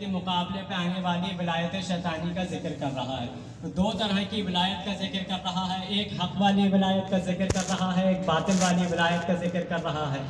کے مقابلے پہ آنے والی ولایت شیطانی کا ذکر کر رہا ہے. دو طرح کی ولایت کا ذکر کر رہا ہے. ایک حق والی ولایت کا ذکر کر رہا ہے, ایک باطل والی ولایت کا ذکر کر رہا ہے.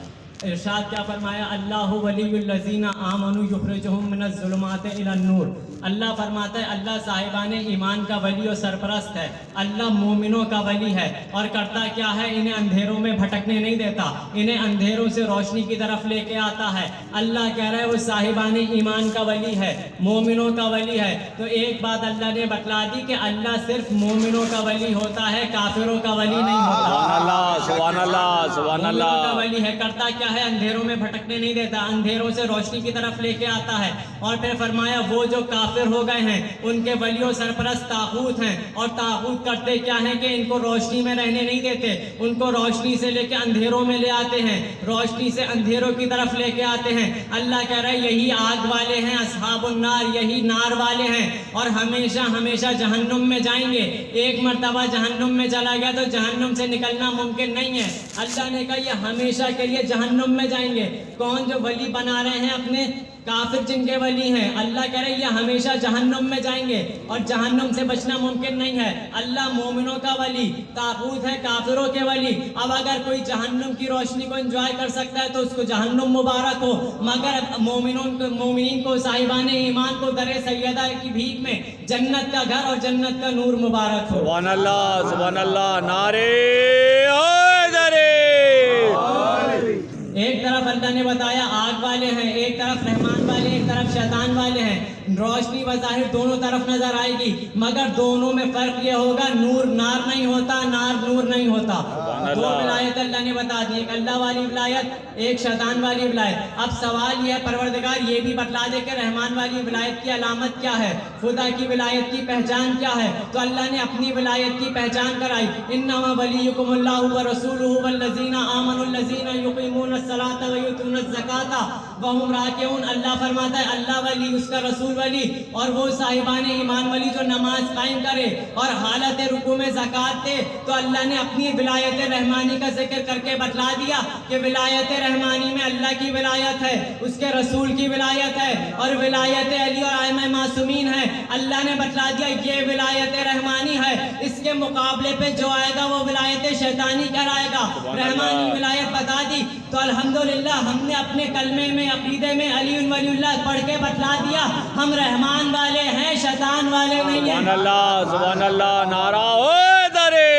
ارشاد کیا فرمایا؟ اللہ ولی الذین آمنوا یخرجہم من الظلمات الی النور. اللہ فرماتا ہے اللہ صاحبان ایمان کا ولی و سرپرست ہے. اللہ مومنوں کا ولی ہے اور کرتا کیا ہے؟ انہیں اندھیروں میں بھٹکنے نہیں دیتا, انہیں اندھیروں سے روشنی کی طرف لے کے آتا ہے. اللہ کہہ رہا ہے وہ صاحبان ایمان کا ولی ہے, مومنوں کا ولی ہے. تو ایک بات اللہ نے بتلا دی کہ اللہ صرف مومنوں کا ولی ہوتا ہے, کافروں کا ولی نہیں ہوتا. سبحان اللہ سبحان اللہ سبحان مومنوں کا اللہ. ولی ہے, کرتا کیا ہے؟ اندھیروں میں بھٹکنے نہیں دیتا, اندھیروں سے روشنی کی طرف لے کے آتا ہے. اور پھر فرمایا وہ جو کافر ہو گئے ہیں ان کے ولی و سرپرست طاغوت ہیں, اور طاغوت کرتے کیا ہیں کہ ان کو روشنی میں رہنے نہیں دیتے, ان کو روشنی سے لے کے اندھیروں میں لے آتے ہیں, روشنی سے اندھیروں کی طرف لے کے آتے ہیں. اللہ کہہ رہا ہے یہی آگ والے ہیں, اصحاب النار, یہی نار والے ہیں, اور ہمیشہ ہمیشہ جہنم میں جائیں گے. ایک مرتبہ جہنم میں چلا گیا تو جہنم سے نکلنا ممکن نہیں ہے. اللہ نے کہا یہ ہمیشہ کے لیے جہنم میں جائیں گے. کون جو ولی بنا رہے ہیں اپنے کافر جن کے ولی ہیں, اللہ کہہ رہے ہیں یہ ہمیشہ جہنم میں جائیں گے اور جہنم سے بچنا ممکن نہیں ہے. اللہ مومنوں کا ولی, طاغوت ہے کافروں کے ولی. اب اگر کوئی جہنم کی روشنی کو انجوائے کر سکتا ہے تو اس کو جہنم مبارک ہو, مگر مومنین کو صاحبان ایمان کو در سیدہ کی بھیک میں جنت کا گھر اور جنت کا نور مبارک ہو. سبحان اللہ سبحان اللہ. نعرے حیدری. ایک طرف اللہ نے بتایا آگ والے ہیں, ایک طرف رحمان والے, ایک طرف شیطان والے ہیں. روشنی بظاہر دونوں طرف نظر آئے گی, مگر دونوں میں فرق یہ ہوگا نور نار نہیں ہوتا, نار نور نہیں ہوتا. دو ولایت اللہ نے بتا دی, ایک اللہ والی ولایت, ایک شیطان والی ولایت. اب سوال یہ ہے پروردگار یہ بھی بتلا دے کہ رحمان والی ولایت کی علامت کیا ہے, خدا کی ولایت کی پہچان کیا ہے. تو اللہ نے اپنی ولایت کی پہچان کرائی, انما ولیکم اللہ ورسولہ والذین آمنوا الذین یقیمون الصلاۃ ویؤتون الزکاۃ وہم راکعون. اللہ فرماتا ہے اللہ ولی, اس کا رسول ولی, اور وہ صاحبان ایمان ولی جو نماز قائم کرے اور حالت رکوع میں زکوٰۃ دے. تو اللہ نے اپنی ولایت رحمانی کا ذکر کر کے بتلا دیا کہ ولایت رحمانی میں اللہ کی ولایت ہے, اس کے رسول کی ولایت ہے, اور ولایت علی اور ائمہ معصومین ہے. اللہ نے بتلا دیا یہ ولایت رحمانی ہے, اس کے مقابلے پہ جو آئے گا وہ ولایت شیطانی کہلائے گا. رحمانی ولایت بتا دی تو الحمدللہ ہم نے اپنے کلمے میں عقیدے میں علی ولی اللہ پڑھ کے بتلا دیا ہم رحمان والے ہیں, شیطان والے نہیں ہیں. سبحان اللہ سبحان اللہ. نعرہ حیدری.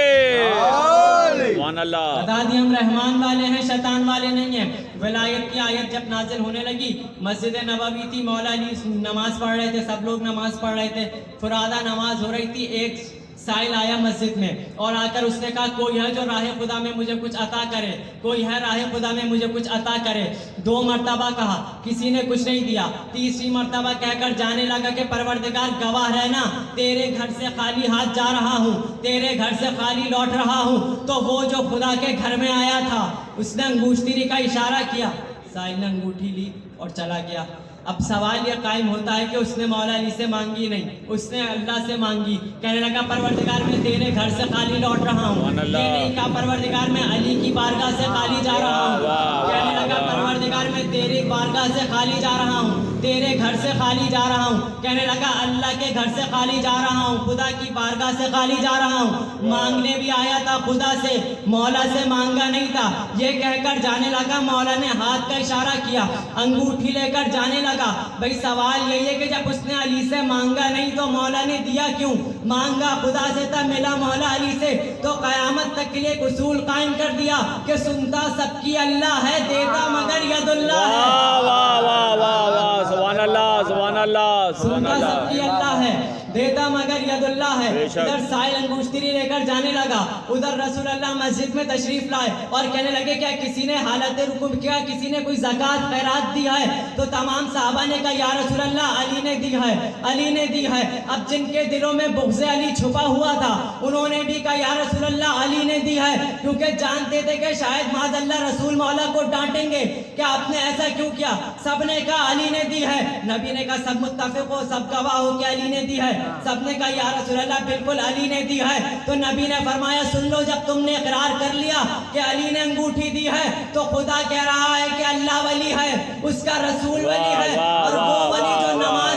سبحان اللہ. بتا دی ہم رحمان والے ہیں, شیطان والے نہیں ہیں. ولایت کی آیت جب نازل ہونے لگی, مسجد نبوی تھی, مولا علی نماز پڑھ رہے تھے, سب لوگ نماز پڑھ رہے تھے, فرادہ نماز ہو رہی تھی. ایک سائل آیا مسجد میں اور آ کر اس نے کہا کوئی ہے جو راہ خدا میں مجھے کچھ عطا کرے, کوئی ہے راہ خدا میں مجھے کچھ عطا کرے. 2 مرتبہ کہا, کسی نے کچھ نہیں دیا. تیسری مرتبہ کہہ کر جانے لگا کہ پروردگار گواہ رہنا تیرے گھر سے خالی ہاتھ جا رہا ہوں, تیرے گھر سے خالی لوٹ رہا ہوں. تو وہ جو خدا کے گھر میں آیا تھا اس نے انگوشتری کا اشارہ کیا, سائل نے انگوٹھی لی اور چلا گیا. اب سوال یہ قائم ہوتا ہے کہ اس نے مولا علی سے مانگی نہیں, اس نے اللہ سے مانگی. کہنے لگا پروردگار میں تیرے گھر سے خالی لوٹ رہا ہوں. یہ نہیں کہا پروردگار میں علی کی بارگاہ سے خالی جا رہا ہوں. کہنے لگا پروردگار میں تیری بارگاہ سے خالی جا رہا ہوں, تیرے گھر سے خالی جا رہا ہوں. کہنے لگا اللہ کے گھر سے خالی جا رہا ہوں, خدا کی بارگاہ سے خالی جا رہا ہوں. مانگنے بھی آیا تھا خدا سے, مولا سے مانگا نہیں تھا. یہ کہہ کر جانے لگا, مولا نے ہاتھ کا اشارہ کیا, انگوٹھی لے کر جانے لگا. بھئی سوال یہی ہے کہ جب اس نے علی سے مانگا نہیں تو مولا نے دیا کیوں؟ مانگا خدا سے تھا, ملا مولا علی سے. تو قیامت تک کے لیے ایک اصول قائم کر دیا کہ سنتا سب کی اللہ ہے, دیتا مگر ید اللہ ہے. واہ واہ واہ واہ. سبحان اللہ سبحان اللہ سبحان سنتا اللہ. سب کی اللہ ہے, دیتا مگر ید اللہ ہے. بے شک. ادھر سائل انگوشتری لے کر جانے لگا, ادھر رسول اللہ مسجد میں تشریف لائے اور کہنے لگے کیا کسی نے حالت رکوع کیا, کسی نے کوئی زکوٰۃ خیرات دی ہے؟ تو تمام صحابہ نے کہا یا رسول اللہ علی نے دی ہے, علی نے دی ہے. اب جن کے دلوں میں بغض علی چھپا ہوا تھا انہوں نے بھی کہا یا رسول اللہ علی نے دی ہے, کیونکہ جانتے تھے کہ شاید معاذ اللہ رسول مولا کو ڈانٹیں گے کہ آپ نے ایسا کیوں کیا. سب نے کہا علی نے دی ہے. نبی نے کہا سب متفق ہو, سب گواہ ہو کہ علی نے دی ہے. سب نے کہا یا رسول اللہ بالکل علی نے دی ہے. تو نبی نے فرمایا سن لو, جب تم نے اقرار کر لیا کہ علی نے انگوٹھی دی ہے تو خدا کہہ رہا ہے کہ اللہ ولی ہے, اس کا رسول ولی ہے, اور وہ ولی جو نماز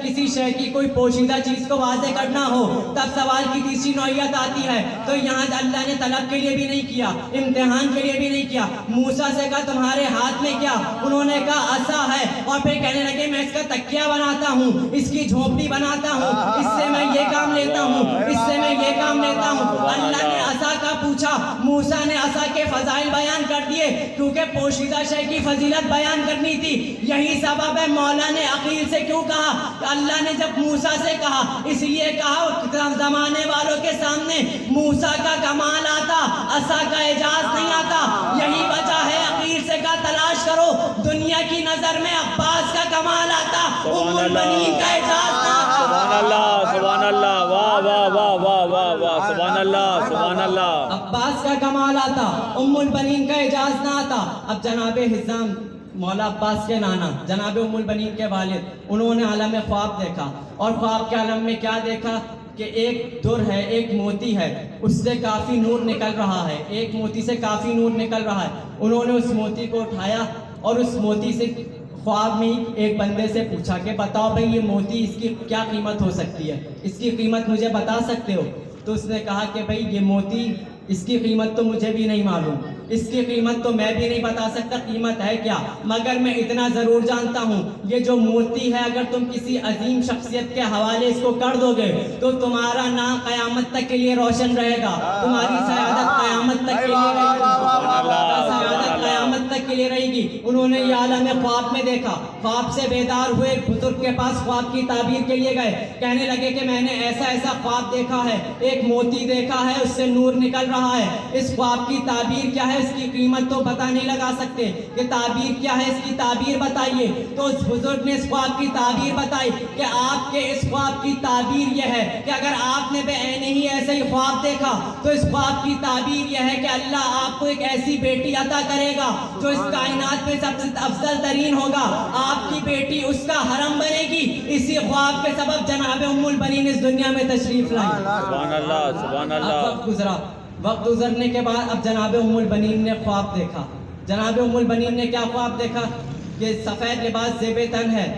جب کسی شے کی کوئی پوشیدہ چیز کو واضح کرنا ہو تب سوال کی تیسری نوعیت آتی ہے. تو یہاں اللہ نے طلب کے لیے بھی نہیں کیا, امتحان کے لیے بھی نہیں کیا. موسیٰ سے کہا تمہارے ہاتھ میں کیا؟ انہوں نے کہا عصا ہے. اور پھر کہنے لگے میں اس کا تکیہ بناتا ہوں, اس کی جھونپڑی بناتا ہوں, اس سے میں یہ کام لیتا ہوں, اس سے میں یہ کام لیتا ہوں. اللہ نے عصا کا پوچھا, موسیٰ نے عصا کے فضائل بیان کر دیے کیونکہ پوشیدہ شے کی فضیلت بیان کرنی تھی. یہی سبب ہے مولا نے عقیل سے کیوں کہا, اللہ نے جب موسیٰ سے کہا اس لیے کہا زمانے والوں کے سامنے موسیٰ کا کمال آتا, عصا کا اعجاز نہیں آتا. یہی وجہ ہے عقیل سے کہا تلاش کرو, دنیا کی نظر میں عباس کا کمال آتا, ام البنین کا اعجاز نہ آتا. سبحان اللہ, سبحان اللہ, واہ واہ واہ واہ واہ واہ, سبحان اللہ, سبحان اللہ. عباس کا کمال آتا, ام البنین کا اعجاز نہ آتا. اب جناب حزام مولا عباس کے نانا جناب ام البنین کے والد, انہوں نے عالم خواب دیکھا, اور خواب کے عالم میں کیا دیکھا کہ ایک در ہے, ایک موتی ہے, اس سے کافی نور نکل رہا ہے, ایک موتی سے کافی نور نکل رہا ہے. انہوں نے اس موتی کو اٹھایا اور اس موتی سے خواب میں ہی ایک بندے سے پوچھا کہ بتاؤ بھائی یہ موتی اس کی کیا قیمت ہو سکتی ہے, اس کی قیمت مجھے بتا سکتے ہو؟ تو اس نے کہا کہ بھائی یہ موتی اس کی قیمت تو مجھے بھی نہیں معلوم, اس کی قیمت تو میں بھی نہیں بتا سکتا قیمت ہے کیا, مگر میں اتنا ضرور جانتا ہوں یہ جو موتی ہے اگر تم کسی عظیم شخصیت کے حوالے اس کو کر دو گے تو تمہارا نام قیامت تک کے لیے روشن رہے گا, تمہاری سعادت قیامت تک کے لیے رہے گی, سعادت قیامت تک کے لیے رہے گی. انہوں نے یہ عالم خواب میں دیکھا, خواب سے بیدار ہوئے, بزرگ کے پاس خواب کی تعبیر کے لیے گئے, کہنے لگے کہ میں نے ایسا ایسا خواب دیکھا ہے, ایک موتی دیکھا ہے, اس سے نور نکل رہا ہے, اس خواب کی تعبیر کیا ہے, اس کی قیمت تو پتہ نہیں لگا سکتے کہ تعبیر کیا ہے, اس کی تعبیر بتائیے. تو اس بزرگ نے اس خواب کی تعبیر بتائی کہ آپ کے اس خواب کی تعبیر یہ ہے کہ اگر آپ نے بے عین ہی ایسے ہی خواب دیکھا تو اس خواب کی تعبیر یہ ہے کہ اللہ آپ کو ایک ایسی بیٹی عطا کرے گا جو اس کائنات میں سب سے افضل ترین ہوگا, آپ کی بیٹی اس کا حرم بنے گی. اسی خواب کے سبب جناب ام البنین اس دنیا میں تشریف لائی. سبحان اللہ, سبحان اللہ. وقت گزرا, وقت گزرنے کے بعد اب جناب ام البنین نے خواب دیکھا. جناب ام البنین نے کیا خواب دیکھا کہ سفید لباس زیب تن ہے,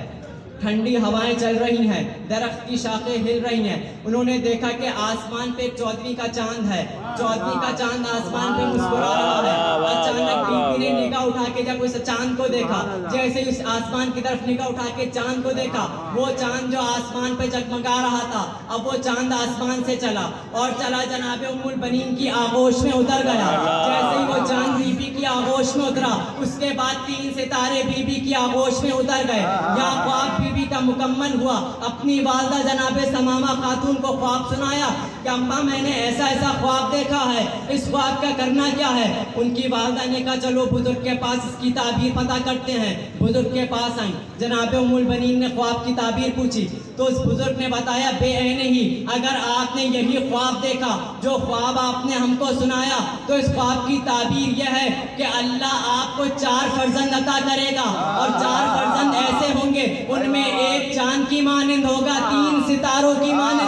ٹھنڈی ہوائیں چل رہی ہیں, درخت کی شاخیں ہل رہی ہیں. انہوں نے دیکھا کہ آسمان پہ 14ویں کا چاند ہے, 14ویں کا چاند آسمان پہ مسکرا رہا ہے. اچانک بی بی نے نگاہ اٹھا کے جب اس چاند کو دیکھا, جیسے اس آسمان کی طرف نگاہ اٹھا کے چاند کو دیکھا, وہ چاند جو آسمان پہ جگمگا رہا تھا اب وہ چاند آسمان سے چلا اور چلا جناب ام البنین کی آغوش میں اتر گیا. جیسے ہی وہ چاند بی بی کی آغوش میں اترا اس کے بعد 3 ستارے بی بی کی آغوش میں اتر گئے. یا خواب بی بی کا مکمل ہوا, اپنی والدہ جناب ثمامہ خاتون کو خواب سنایا کہ اماں میں نے ایسا ایسا خواب دیکھا ہے, اس خواب کا کرنا کیا ہے؟ ان کی والدہ نے کہا چلو بزرگ کے پاس اس کی تعبیر پتہ کرتے ہیں. بزرگ کے پاس آئیں, جناب ام البنین نے خواب کی تعبیر پوچھی تو اس بزرگ نے بتایا بے عین ہی اگر آپ نے یہی خواب دیکھا جو خواب آپ نے ہم کو سنایا تو اس خواب کی تعبیر یہ ہے کہ اللہ آپ کو 4 فرزند عطا کرے گا, اور 4 فرزند ایسے ہوں گے ان میں ایک چاند کی مانند ہوگا, 3 ستاروں کی مانند